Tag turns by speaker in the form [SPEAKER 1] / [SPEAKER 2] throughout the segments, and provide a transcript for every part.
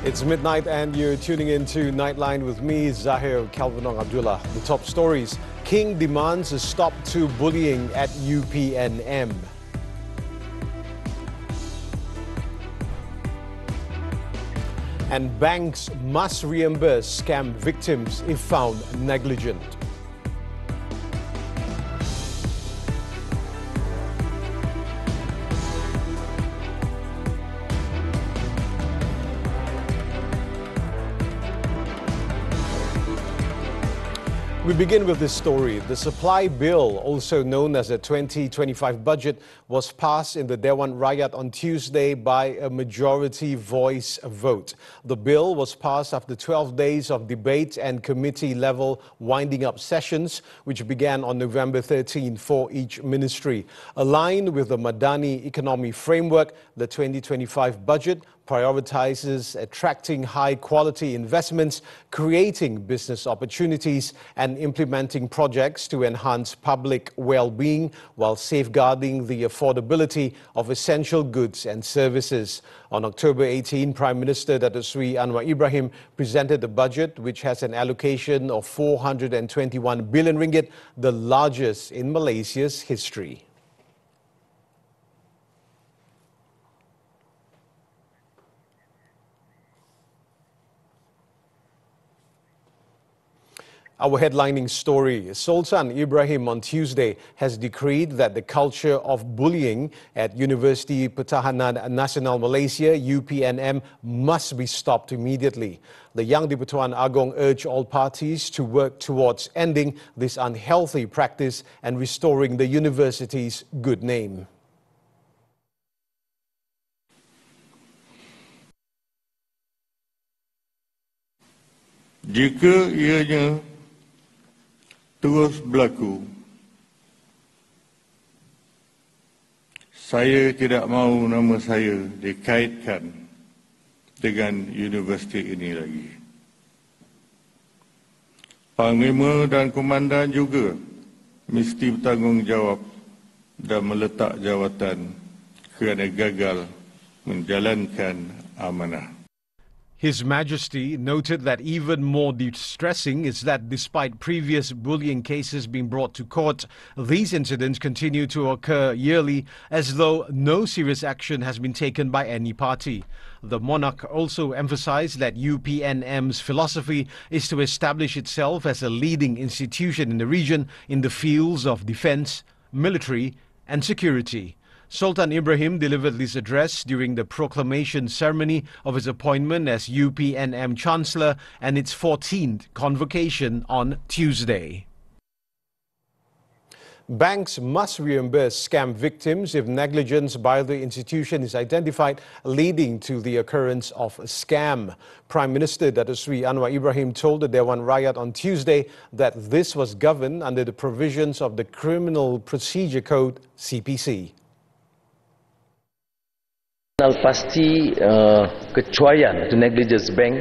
[SPEAKER 1] It's midnight and you're tuning in to Nightline with me, Zahir, Kelvin and Abdullah. The top stories. King demands a stop to bullying at UPNM. And banks must reimburse scam victims if found negligent. We begin with this story. The supply bill, also known as the 2025 budget, was passed in the Dewan Rakyat on Tuesday by a majority voice vote. The bill was passed after 12 days of debate and committee-level winding-up sessions, which began on November 13 for each ministry. Aligned with the Madani Economy Framework, the 2025 budget prioritizes attracting high-quality investments, creating business opportunities, and implementing projects to enhance public well-being while safeguarding the affordability of essential goods and services. On October 18, Prime Minister Datuk Sri Anwar Ibrahim presented the budget, which has an allocation of 421 billion ringgit, the largest in Malaysia's history. Our headlining story. Sultan Ibrahim on Tuesday has decreed that the culture of bullying at Universiti Pertahanan Nasional Malaysia, UPNM, must be stopped immediately. The Yang di-Pertuan Agong urged all parties to work towards ending this unhealthy practice and restoring the university's good name.
[SPEAKER 2] Jika ianya terus berlaku, saya tidak mahu nama saya dikaitkan dengan universiti ini lagi. Panglima dan komandan juga mesti bertanggungjawab dan meletak jawatan kerana gagal menjalankan amanah.
[SPEAKER 1] His Majesty noted that even more distressing is that despite previous bullying cases being brought to court, these incidents continue to occur yearly as though no serious action has been taken by any party. The monarch also emphasized that UPNM's philosophy is to establish itself as a leading institution in the region in the fields of defense, military and security. Sultan Ibrahim delivered this address during the proclamation ceremony of his appointment as UPNM Chancellor and its 14th convocation on Tuesday. Banks must reimburse scam victims if negligence by the institution is identified, leading to the occurrence of a scam. Prime Minister Datuk Sri Anwar Ibrahim told the Dewan Rakyat on Tuesday that this was governed under the provisions of the Criminal Procedure Code (CPC).
[SPEAKER 3] Pasti kecuaian atau negligence bank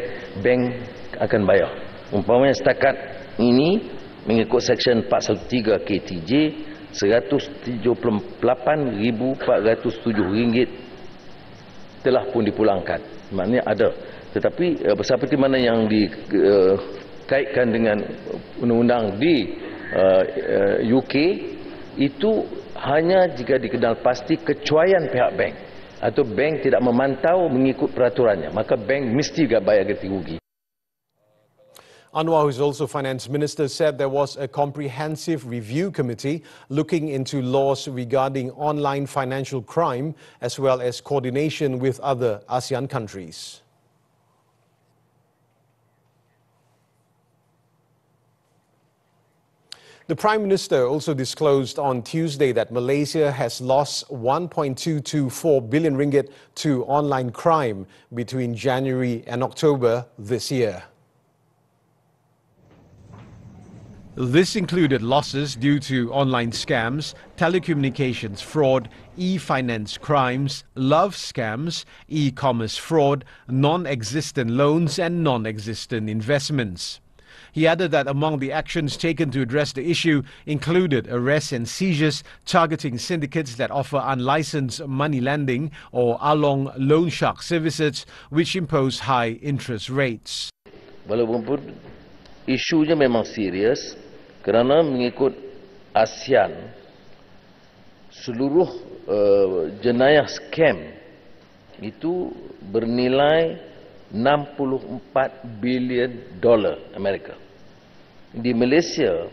[SPEAKER 3] akan bayar. Umpamanya setakat ini mengikut Seksyen 413 KTJ RM178,407 telah pun dipulangkan. Maknanya ada. Tetapi seperti mana yang dikaitkan dengan undang-undang di UK itu hanya jika dikenal pasti kecuaian pihak bank atau bank tidak memantau mengikut peraturannya, maka bank mesti bayar ganti rugi.
[SPEAKER 1] Anwar, who is also Finance Minister, said there was a comprehensive review committee looking into laws regarding online financial crime as well as coordination with other ASEAN countries. The Prime Minister also disclosed on Tuesday that Malaysia has lost 1.224 billion ringgit to online crime between January and October this year. This included losses due to online scams, telecommunications fraud, e-finance crimes, love scams, e-commerce fraud, non-existent loans and non-existent investments. He added that among the actions taken to address the issue included arrests and seizures targeting syndicates that offer unlicensed money lending or along loan shark services which impose high interest rates.
[SPEAKER 3] Walaupun isunya memang serius kerana mengikut ASEAN seluruh jenayah scam itu bernilai 64 bilion dolar Amerika. Di Malaysia,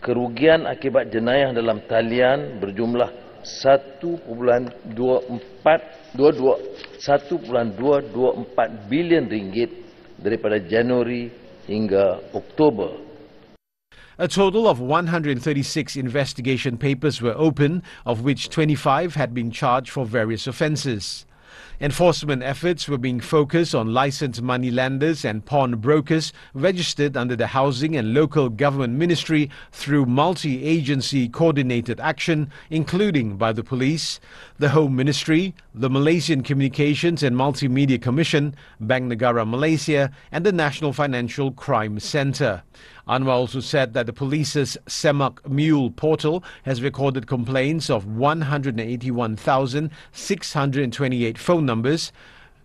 [SPEAKER 3] kerugian akibat jenayah dalam talian berjumlah 1.224 bilion ringgit daripada Januari hingga Oktober.
[SPEAKER 1] A total of 136 investigation papers were opened, of which 25 had been charged for various offences. Enforcement efforts were being focused on licensed money lenders and pawn brokers registered under the Housing and Local Government Ministry through multi-agency coordinated action, including by the police, the Home Ministry, the Malaysian Communications and Multimedia Commission, Bank Negara Malaysia and the National Financial Crime Centre. Anwar also said that the police's Semak Mule portal has recorded complaints of 181,628 phone numbers,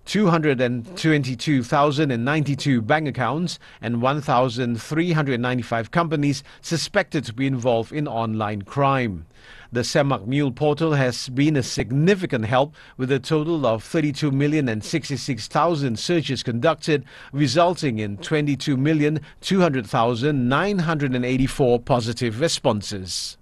[SPEAKER 1] 222,092 bank accounts and 1,395 companies suspected to be involved in online crime. The Semak Mule portal has been a significant help with a total of 32,066,000 searches conducted, resulting in 22,200,984 positive responses.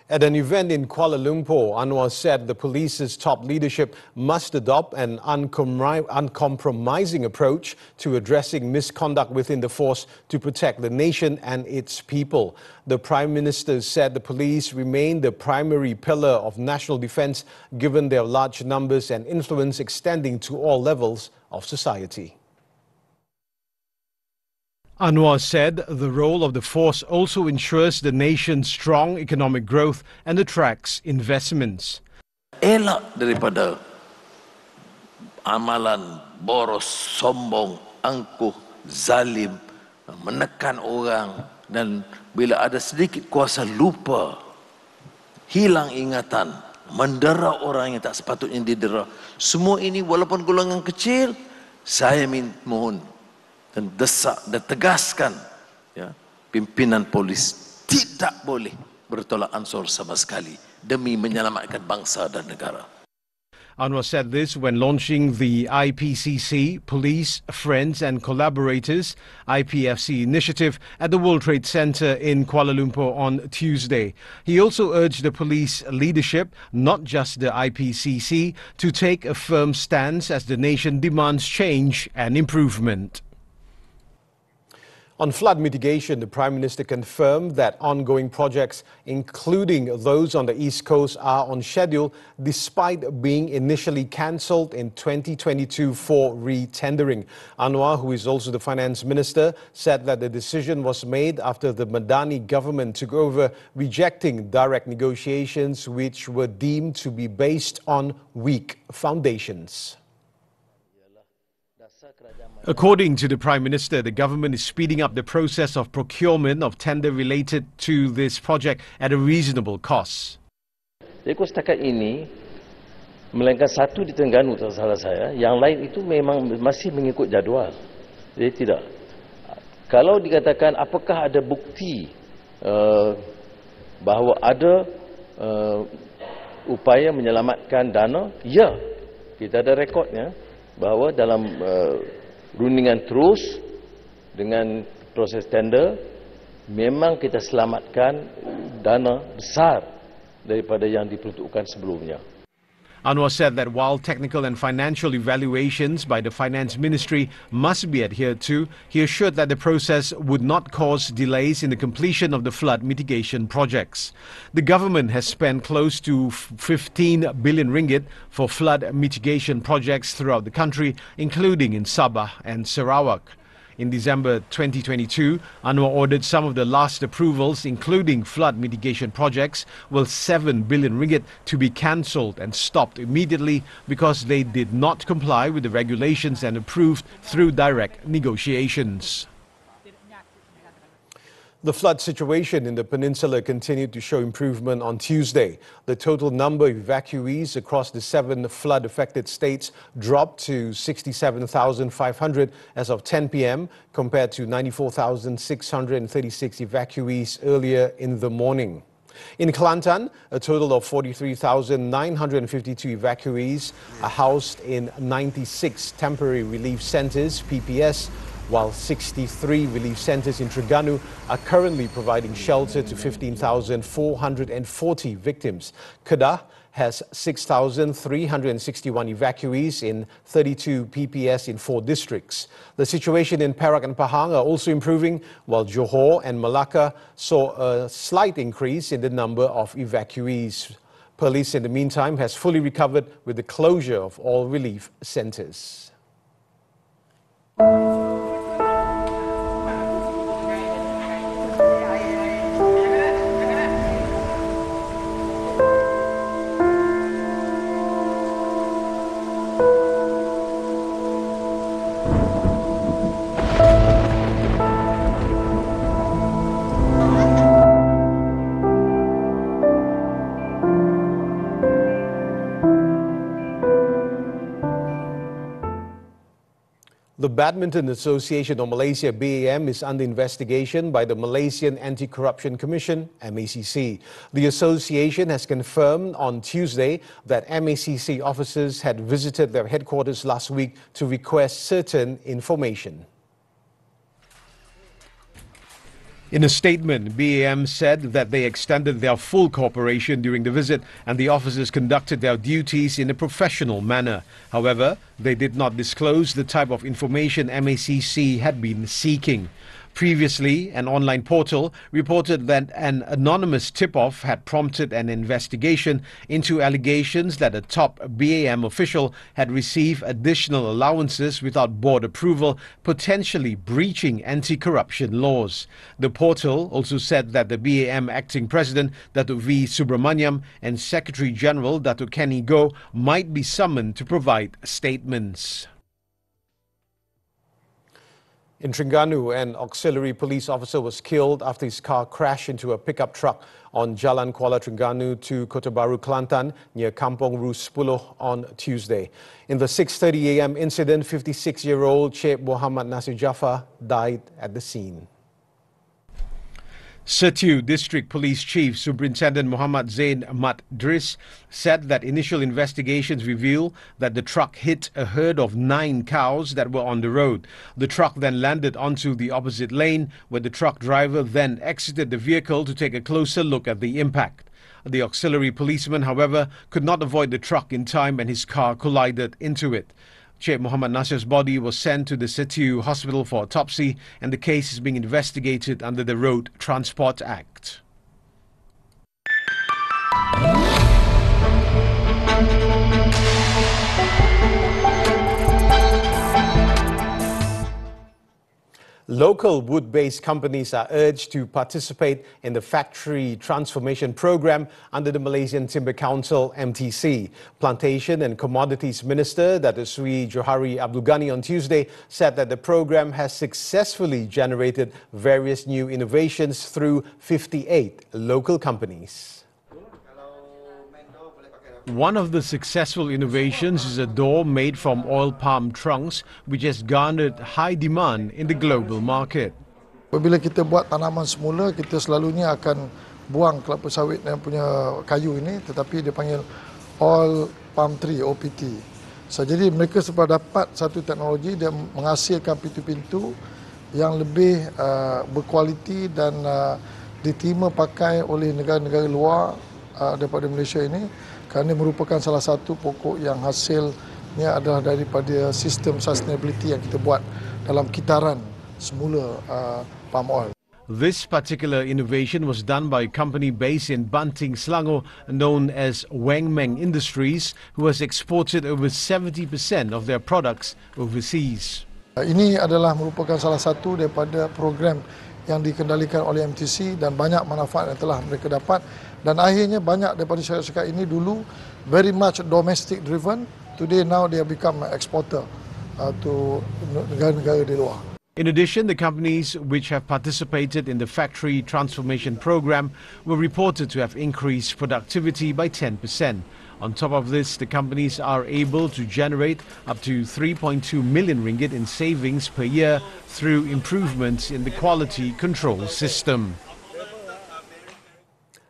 [SPEAKER 1] At an event in Kuala Lumpur, Anwar said the police's top leadership must adopt an uncompromising approach to addressing misconduct within the force to protect the nation and its people. The Prime Minister said the police remain the primary pillar of national defence given their large numbers and influence extending to all levels of society. Anwar said the role of the force also ensures the nation's strong economic growth and attracts investments.
[SPEAKER 4] Elak daripada amalan boros, sombong, angkuh, zalim, menekan orang dan bila ada sedikit kuasa lupa, hilang ingatan, mendera orang yang tak sepatutnya didera. Semua ini walaupun golongan kecil, saya mohon dan desak dan tegaskan ya, pimpinan polis tidak boleh bertolak ansur sama sekali demi menyelamatkan bangsa dan negara.
[SPEAKER 1] Anwar said this when launching the IPCC Police, Friends and Collaborators IPFC initiative at the World Trade Center in Kuala Lumpur on Tuesday. He also urged the police leadership, not just the IPCC, to take a firm stance as the nation demands change and improvement. On flood mitigation, the Prime Minister confirmed that ongoing projects, including those on the East Coast, are on schedule despite being initially cancelled in 2022 for re-tendering. Anwar, who is also the Finance Minister, said that the decision was made after the Madani government took over, rejecting direct negotiations which were deemed to be based on weak foundations. According to the Prime Minister, the government is speeding up the process of procurement of tender related to this project at a reasonable cost.
[SPEAKER 3] Jadi setakat ini, melainkan satu di Terengganu tak salah saya, yang lain itu memang masih mengikut jadual. Jadi tidak. Kalau dikatakan apakah ada bukti bahawa ada upaya menyelamatkan dana, ya, kita ada rekodnya bahawa dalam rundingan terus dengan proses tender memang kita selamatkan dana besar daripada yang diperuntukkan sebelumnya.
[SPEAKER 1] Anwar said that while technical and financial evaluations by the Finance Ministry must be adhered to, he assured that the process would not cause delays in the completion of the flood mitigation projects. The government has spent close to 15 billion ringgit for flood mitigation projects throughout the country, including in Sabah and Sarawak. In December 2022, UNWA ordered some of the last approvals, including flood mitigation projects, worth 7 billion ringgit, to be cancelled and stopped immediately because they did not comply with the regulations and approved through direct negotiations. The flood situation in the peninsula continued to show improvement on Tuesday. The total number of evacuees across the 7 flood-affected states dropped to 67,500 as of 10 p.m. compared to 94,636 evacuees earlier in the morning. In Kelantan, a total of 43,952 evacuees are housed in 96 temporary relief centres, PPS, while 63 relief centres in Terengganu are currently providing shelter to 15,440 victims. Kedah has 6,361 evacuees in 32 PPS in 4 districts. The situation in Perak and Pahang are also improving, while Johor and Malacca saw a slight increase in the number of evacuees. Police, in the meantime, has fully recovered with the closure of all relief centres. The Badminton Association of Malaysia, BAM, is under investigation by the Malaysian Anti-Corruption Commission, MACC. The association has confirmed on Tuesday that MACC officers had visited their headquarters last week to request certain information. In a statement, BAM said that they extended their full cooperation during the visit and the officers conducted their duties in a professional manner. However, they did not disclose the type of information MACC had been seeking. Previously, an online portal reported that an anonymous tip-off had prompted an investigation into allegations that a top BAM official had received additional allowances without board approval, potentially breaching anti-corruption laws. The portal also said that the BAM acting president, Datuk V. Subramaniam, and Secretary General, Datuk Kenny Goh, might be summoned to provide statements. In Terengganu, an auxiliary police officer was killed after his car crashed into a pickup truck on Jalan Kuala Terengganu to Kota Baru, Kelantan, near Kampong Ru 10 on Tuesday. In the 6:30 a.m. incident, 56-year-old Cik Muhammad Nasir Jaafar died at the scene. Setiu District Police Chief Superintendent Muhammad Zain Mat Dris said that initial investigations reveal that the truck hit a herd of 9 cows that were on the road. The truck then landed onto the opposite lane, where the truck driver then exited the vehicle to take a closer look at the impact. The auxiliary policeman, however, could not avoid the truck in time and his car collided into it. Cik Muhammad Nasir's body was sent to the Setiu Hospital for autopsy, and the case is being investigated under the Road Transport Act. Local wood-based companies are urged to participate in the factory transformation program under the Malaysian Timber Council (MTC). Plantation and Commodities Minister Datuk Sri Johari Abdul Ghani on Tuesday said that the program has successfully generated various new innovations through 58 local companies. One of the successful innovations is a door made from oil palm trunks, which has garnered high demand in the global market.
[SPEAKER 5] Apabila kita buat tanaman semula, kita selalunya akan buang kelapa sawit yang punya kayu ini, tetapi dia panggil oil palm tree, OPT. Jadi mereka sebab dapat satu teknologi, dia menghasilkan pintu-pintu yang lebih berkualiti dan diterima pakai oleh negara-negara luar daripada Malaysia ini. Kerana merupakan salah satu pokok yang hasilnya adalah daripada sistem sustainability yang kita buat dalam kitaran semula palm oil.
[SPEAKER 1] This particular innovation was done by a company based in Banting, Selangor, known as Weng Meng Industries, who has exported over 70% of their products overseas.
[SPEAKER 5] Ini adalah merupakan salah satu daripada program yang dikendalikan oleh MTC dan banyak manfaat yang telah mereka dapat, dan akhirnya banyak daripada syarikat ini dulu very much domestic driven, today now they have become an exporter to negara-negara di luar.
[SPEAKER 1] In addition, the companies which have participated in the factory transformation program were reported to have increased productivity by 10%. On top of this, the companies are able to generate up to 3.2 million ringgit in savings per year through improvements in the quality control system.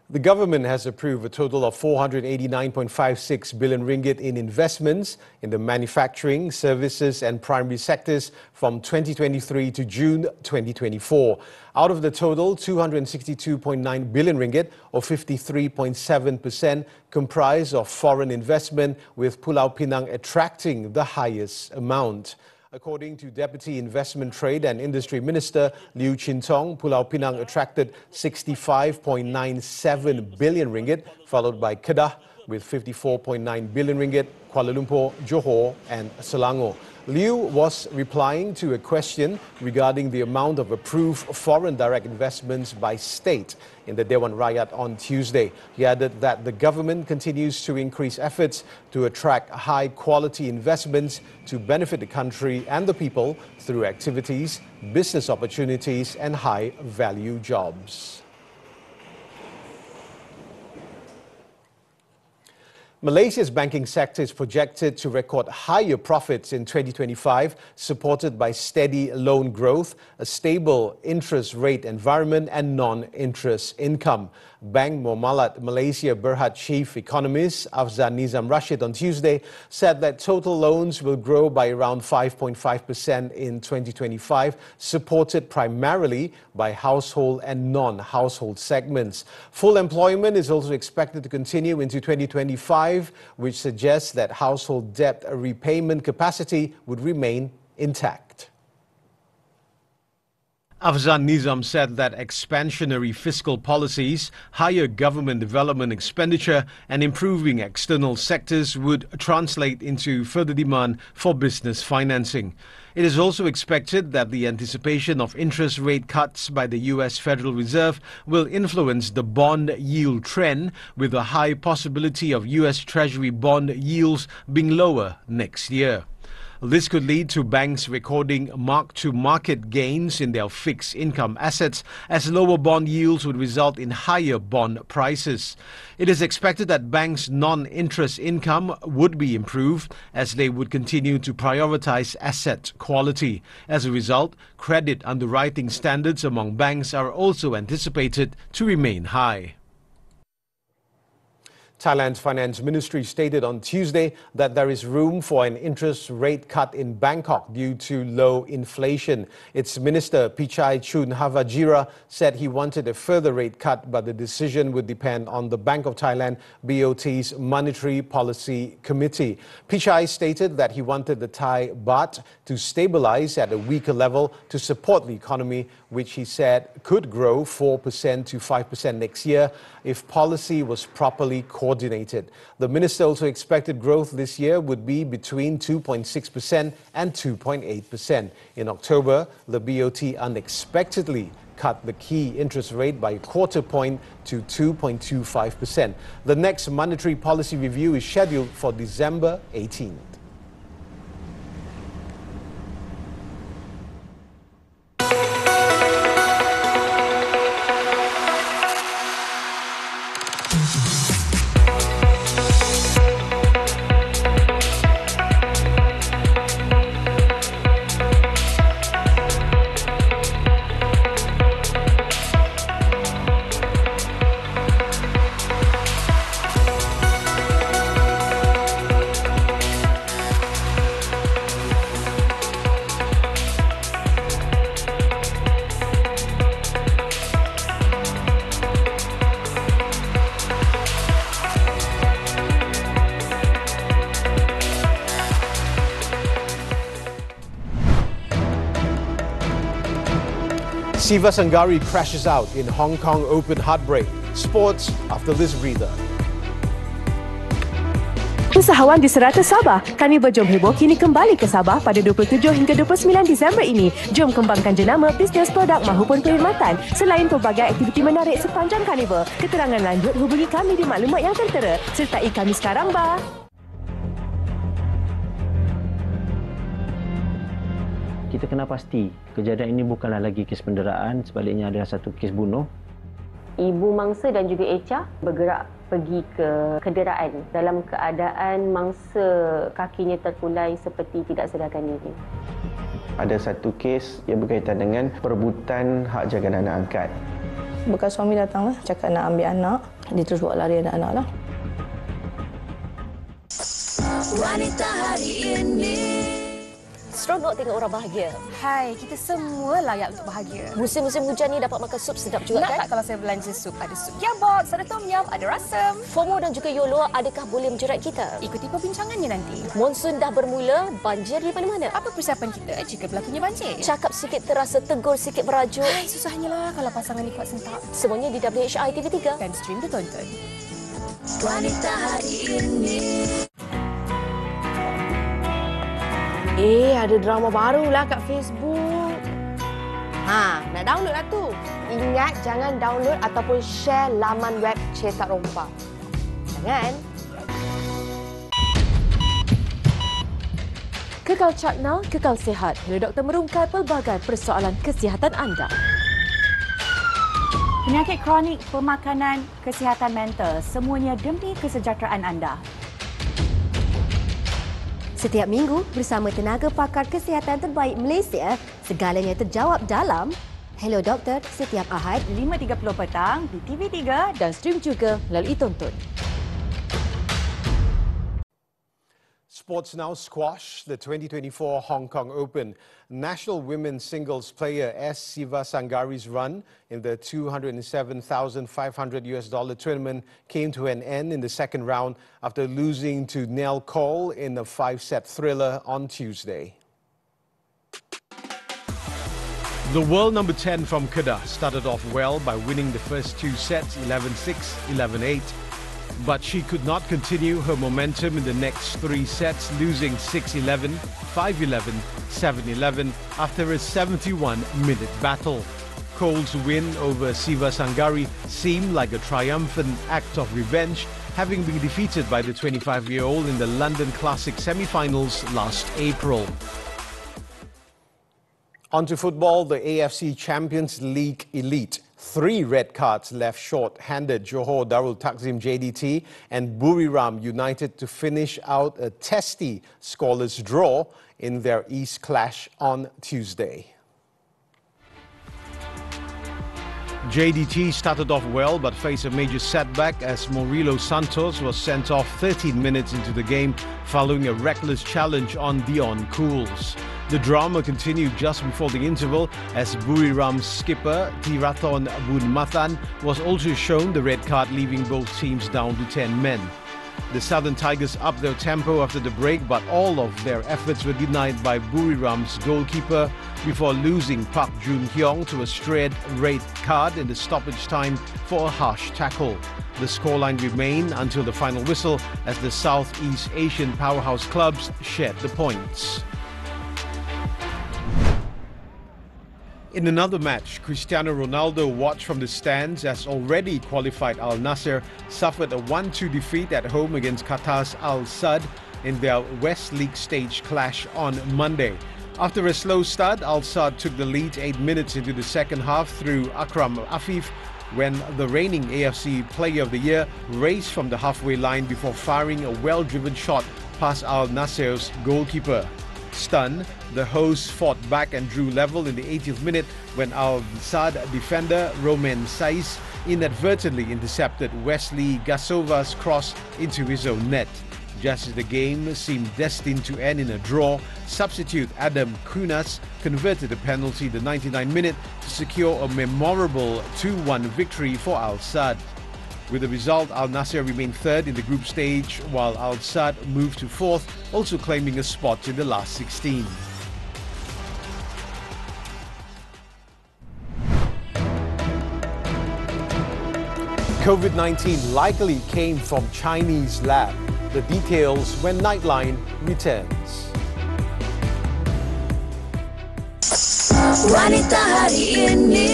[SPEAKER 1] The government has approved a total of 489.56 billion ringgit in investments in the manufacturing, services and primary sectors from 2023 to June 2024. Out of the total, 262.9 billion ringgit or 53.7% comprise of foreign investment, with Pulau Pinang attracting the highest amount. According to Deputy Investment Trade and Industry Minister Liu Chintong, Pulau Pinang attracted 65.97 billion ringgit, followed by Kedah with 54.9 billion ringgit, Kuala Lumpur, Johor and Selangor. Liu was replying to a question regarding the amount of approved foreign direct investments by state in the Dewan Rakyat on Tuesday. He added that the government continues to increase efforts to attract high-quality investments to benefit the country and the people through activities, business opportunities and high-value jobs. Malaysia's banking sector is projected to record higher profits in 2025, supported by steady loan growth, a stable interest rate environment and non-interest income. Bank Muamalat Malaysia Berhad Chief Economist Afzal Nizam Rashid on Tuesday said that total loans will grow by around 5.5% in 2025, supported primarily by household and non-household segments. Full employment is also expected to continue into 2025, which suggests that household debt repayment capacity would remain intact. Afzal Nizam said that expansionary fiscal policies, higher government development expenditure and improving external sectors would translate into further demand for business financing. It is also expected that the anticipation of interest rate cuts by the US Federal Reserve will influence the bond yield trend, with a high possibility of US Treasury bond yields being lower next year. This could lead to banks recording mark-to-market gains in their fixed income assets, as lower bond yields would result in higher bond prices. It is expected that banks' non-interest income would be improved, as they would continue to prioritize asset quality. As a result, credit underwriting standards among banks are also anticipated to remain high. Thailand's Finance Ministry stated on Tuesday that there is room for an interest rate cut in Bangkok due to low inflation. Its Minister Pichai Chunhavajira said he wanted a further rate cut, but the decision would depend on the Bank of Thailand BOT's Monetary Policy Committee. Pichai stated that he wanted the Thai baht to stabilize at a weaker level to support the economy, which he said could grow 4% to 5% next year if policy was properly coordinated. The minister also expected growth this year would be between 2.6% and 2.8%. In October, the BOT unexpectedly cut the key interest rate by a quarter point to 2.25%. The next monetary policy review is scheduled for December 18th. Siva Sanghari crashes out in Hong Kong Open heartbreak. Sports after this breather.
[SPEAKER 6] Usahawan di serata Sabah, Carnival Jom Heboh kini kembali ke Sabah pada 27 hingga 29 Disember ini. Jom kembangkan jenama bisnes produk mahupun perkhidmatan selain pelbagai aktiviti menarik sepanjang Carnival. Keterangan lanjut hubungi kami di maklumat yang tertera. Sertai kami sekarang, bah.
[SPEAKER 7] Kita kena pasti kejadian ini bukanlah lagi kes penderaan, sebaliknya adalah satu kes bunuh.
[SPEAKER 8] Ibu mangsa dan juga Echa bergerak pergi ke kenderaan dalam keadaan mangsa kakinya terkulai seperti tidak sedarkan diri.
[SPEAKER 7] Ada satu kes yang berkaitan dengan perebutan hak jagaan anak angkat.
[SPEAKER 9] Bekas suami datanglah, cakap nak ambil anak. Dia terus bawa lari anak-anak lah.
[SPEAKER 10] Wanita hari ini.
[SPEAKER 11] Seronok tengok orang bahagia.
[SPEAKER 12] Hai, kita semua layak untuk bahagia.
[SPEAKER 11] Musim-musim hujan ni dapat makan sup sedap juga
[SPEAKER 12] nak
[SPEAKER 11] kan?
[SPEAKER 12] Tak kalau saya belanja sup? Ada sup yabok, ada tom yum, ada rasam.
[SPEAKER 11] FOMO dan juga YOLO adakah boleh menjerat kita?
[SPEAKER 12] Ikuti perbincangannya nanti.
[SPEAKER 11] Monsun dah bermula, banjir di mana-mana.
[SPEAKER 12] Apa persiapan kita jika berlakunya banjir?
[SPEAKER 11] Cakap sikit terasa tegur, sikit merajuk.
[SPEAKER 12] Hai, susahnya lah kalau pasangan ni kuat sentak.
[SPEAKER 11] Semuanya di WHI TV3.
[SPEAKER 12] Dan stream ditonton.
[SPEAKER 10] Wanita hari ini.
[SPEAKER 9] Ada drama baru lah kat Facebook. Nak download lah tu. Ingat jangan download ataupun share laman web Cetak Rompak. Jangan.
[SPEAKER 6] Kekal cakna, kekal sihat. Hello Doktor merungkai pelbagai persoalan kesihatan anda.
[SPEAKER 13] Penyakit kronik, pemakanan, kesihatan mental, semuanya demi kesejahteraan anda.
[SPEAKER 14] Setiap minggu bersama tenaga pakar kesihatan terbaik Malaysia, segalanya terjawab dalam Hello Doktor setiap Ahad
[SPEAKER 13] 5.30 petang di TV3
[SPEAKER 6] dan stream juga melalui tonton.
[SPEAKER 1] Sports now squash the 2024 Hong Kong Open. National women's singles player S. Sivasangari's run in the $207,500 tournament came to an end in the second round after losing to Nell Cole in a 5-set thriller on Tuesday. The world number 10 from Kedah started off well by winning the first two sets 11-6, 11-8. But she could not continue her momentum in the next three sets, losing 6-11, 5-11, 7-11 after a 71-minute battle. Cole's win over Sivasangari seemed like a triumphant act of revenge, having been defeated by the 25-year-old in the London Classic semi-finals last April. On to football, the AFC Champions League elite. 3 red cards left short-handed Johor Darul Takzim JDT and Buriram United to finish out a testy scoreless draw in their East clash on Tuesday. JDT started off well but faced a major setback as Murilo Santos was sent off 13 minutes into the game following a reckless challenge on Dion Cools. The drama continued just before the interval as Buriram's skipper Tirathon Bunmathan was also shown the red card, leaving both teams down to 10 men. The Southern Tigers upped their tempo after the break, but all of their efforts were denied by Buriram's goalkeeper before losing Park Jun-hyong to a straight red card in the stoppage time for a harsh tackle. The scoreline remained until the final whistle as the Southeast Asian powerhouse clubs shared the points. In another match, Cristiano Ronaldo watched from the stands as already qualified Al Nassr suffered a 1-2 defeat at home against Qatar's Al Sadd in their West League stage clash on Monday. After a slow start, Al Sadd took the lead 8 minutes into the second half through Akram Afif when the reigning AFC Player of the Year raced from the halfway line before firing a well-driven shot past Al Nassr's goalkeeper. Stunned, the hosts fought back and drew level in the 80th minute when Al Sadd defender Romain Saiz inadvertently intercepted Wesley Gasova's cross into his own net. Just as the game seemed destined to end in a draw, substitute Adam Kunas converted a penalty in the 99th minute to secure a memorable 2-1 victory for Al Sadd. With the result, Al Nassr remained third in the group stage, while Al Sadd moved to fourth, also claiming a spot in the last 16. COVID-19 likely came from Chinese lab. The details when Nightline returns.
[SPEAKER 10] Wanita hari ini.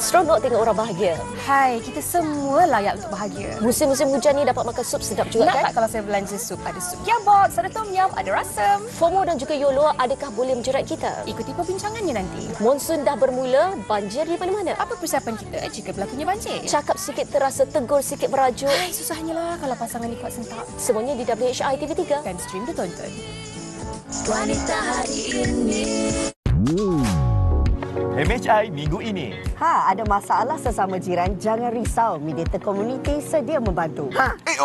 [SPEAKER 11] Seronok tengok orang bahagia.
[SPEAKER 12] Hai, kita semua layak untuk bahagia.
[SPEAKER 11] Musim-musim hujan ni dapat makan sup sedap juga
[SPEAKER 12] Nak
[SPEAKER 11] kan?
[SPEAKER 12] tak kalau saya belanja sup? Ada sup jambot, ada tom yum, ada rasam.
[SPEAKER 11] FOMO dan juga YOLO adakah boleh menjerat kita?
[SPEAKER 12] Ikuti perbincangannya nanti.
[SPEAKER 11] Monsun dah bermula, banjir di mana-mana.
[SPEAKER 12] Apa persiapan kita jika berlakunya banjir?
[SPEAKER 11] Cakap sikit terasa tegur, sikit berajuk.
[SPEAKER 12] Hai, susahnya lah kalau pasangan ni kuat sentak.
[SPEAKER 11] Semuanya di WHI TV3.
[SPEAKER 12] Dan stream ditonton.
[SPEAKER 10] Wanita hari ini.
[SPEAKER 15] MHI minggu ini.
[SPEAKER 16] Ada masalah sesama jiran, jangan risau. Mediator Community sedia membantu.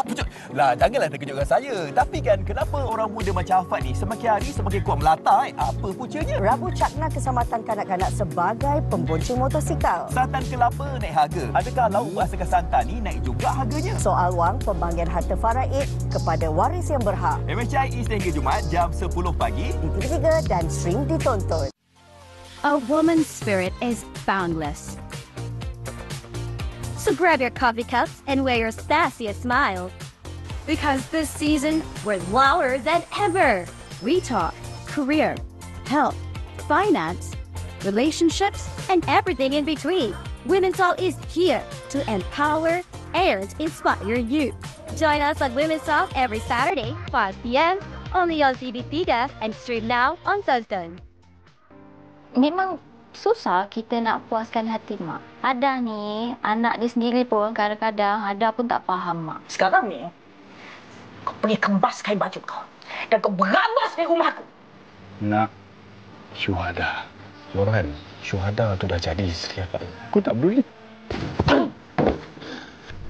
[SPEAKER 15] Pucuk. Lah, janganlah terkejutkan saya. Tapi kan, kenapa orang muda macam Afad ni semakin hari semakin kuat melata? Apa puncanya?
[SPEAKER 16] Rabu cakna keselamatan kanak-kanak sebagai pembonceng motosikal.
[SPEAKER 15] Santan kelapa naik harga. Adakah lauk berasakan santan ni naik juga harganya?
[SPEAKER 16] Soal wang pembagian harta faraid kepada waris yang berhak.
[SPEAKER 15] MHI Isnin hingga Jumaat jam 10 pagi.
[SPEAKER 16] Di TV3 dan stream ditonton.
[SPEAKER 17] A woman's spirit is boundless. So grab your coffee cups and wear your sassiest smile. Because this season, we're louder than ever. We talk career, health, finance, relationships, and everything in between. Women's Talk is here to empower and inspire you. Join us on Women's Talk every Saturday, 5 p.m. only on TV3 and stream now on Tonton.
[SPEAKER 18] Memang susah kita nak puaskan hati mak. Ada ni, anak dia sendiri pun kadang-kadang ada pun tak faham mak.
[SPEAKER 19] Sekarang ni, kau pergi kembas kain baju kau. Dan kau berambas di rumahku.
[SPEAKER 20] Nak syuhada. Joran, syuhada tu dah jadi isteri akak. Aku tak boleh.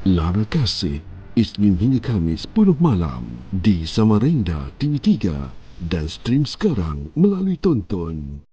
[SPEAKER 21] Lara Kasih, Isnin hingga Khamis 10 malam di Samarinda TV3 dan stream sekarang melalui Tonton.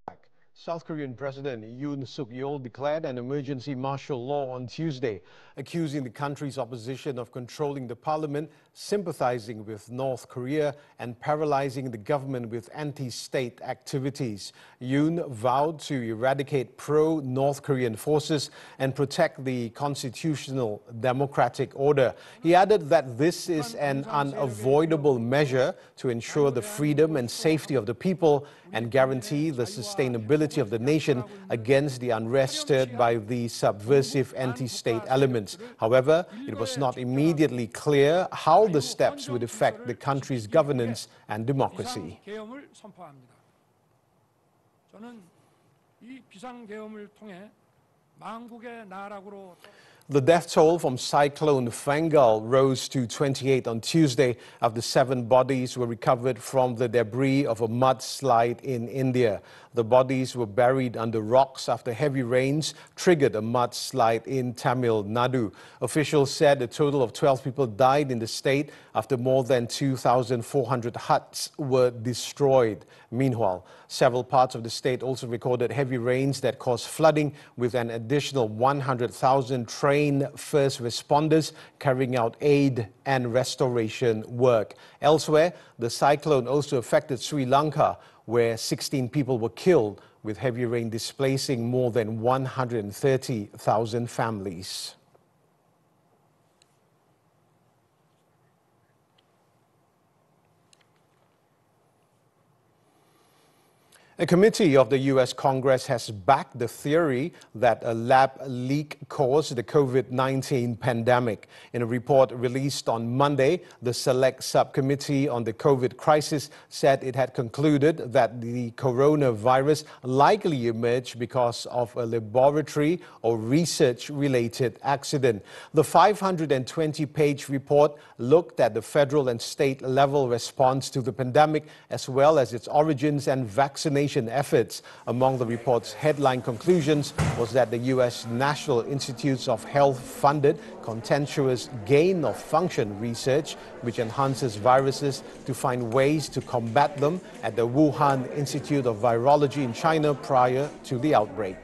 [SPEAKER 1] South Korean President Yoon Suk-yeol declared an emergency martial law on Tuesday, accusing the country's opposition of controlling the parliament, sympathizing with North Korea, and paralyzing the government with anti-state activities. Yoon vowed to eradicate pro-North Korean forces and protect the constitutional democratic order. He added that this is an unavoidable measure to ensure the freedom and safety of the people and guarantee the sustainability of the nation against the unrest stirred by the subversive anti-state elements. However, it was not immediately clear how the steps would affect the country's governance and democracy. The death toll from Cyclone Fangal rose to 28 on Tuesday after 7 bodies were recovered from the debris of a mudslide in India. The bodies were buried under rocks after heavy rains triggered a mudslide in Tamil Nadu. Officials said a total of 12 people died in the state after more than 2,400 huts were destroyed. Meanwhile, several parts of the state also recorded heavy rains that caused flooding, with an additional 100,000 trained first responders carrying out aid and restoration work. Elsewhere, the cyclone also affected Sri Lanka, where 16 people were killed, with heavy rain displacing more than 130,000 families. A committee of the U.S. Congress has backed the theory that a lab leak caused the COVID-19 pandemic. In a report released on Monday, the Select Subcommittee on the COVID crisis said it had concluded that the coronavirus likely emerged because of a laboratory or research-related accident. The 520-page report looked at the federal and state-level response to the pandemic, as well as its origins and vaccination efforts. Among the report's headline conclusions was that the U.S. National Institutes of Health funded contentious gain-of-function research, which enhances viruses to find ways to combat them, at the Wuhan Institute of Virology in China prior to the outbreak.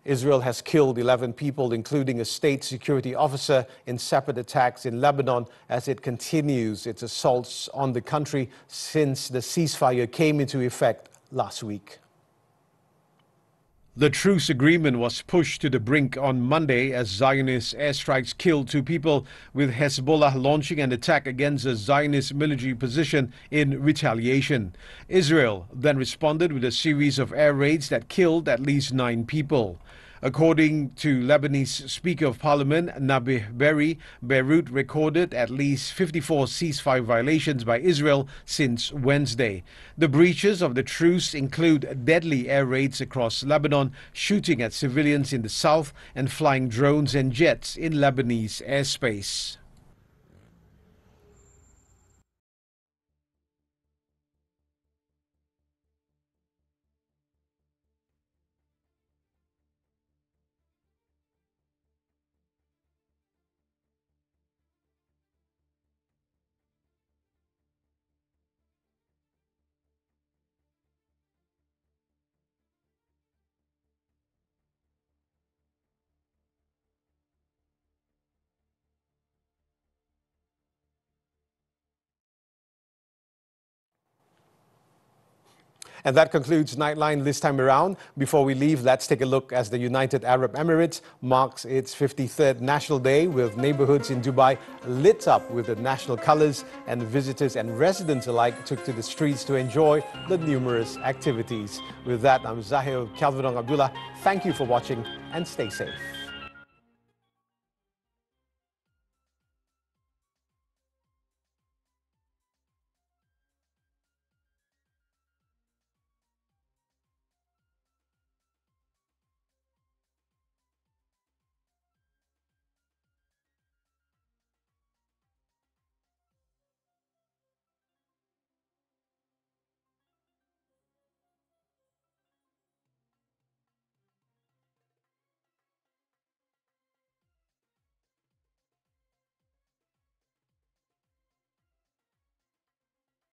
[SPEAKER 1] Israel has killed 11 people, including a state security officer, in separate attacks in Lebanon as it continues its assaults on the country since the ceasefire came into effect last week. The truce agreement was pushed to the brink on Monday as Zionist airstrikes killed 2 people, with Hezbollah launching an attack against a Zionist military position in retaliation. Israel then responded with a series of air raids that killed at least 9 people. According to Lebanese Speaker of Parliament Nabih Berri, Beirut recorded at least 54 ceasefire violations by Israel since Wednesday. The breaches of the truce include deadly air raids across Lebanon, shooting at civilians in the south, and flying drones and jets in Lebanese airspace. And that concludes Nightline this time around. Before we leave, let's take a look as the United Arab Emirates marks its 53rd National Day, with neighborhoods in Dubai lit up with the national colors, and visitors and residents alike took to the streets to enjoy the numerous activities. With that, I'm Zahir, Kelvin and Abdullah. Thank you for watching and stay safe.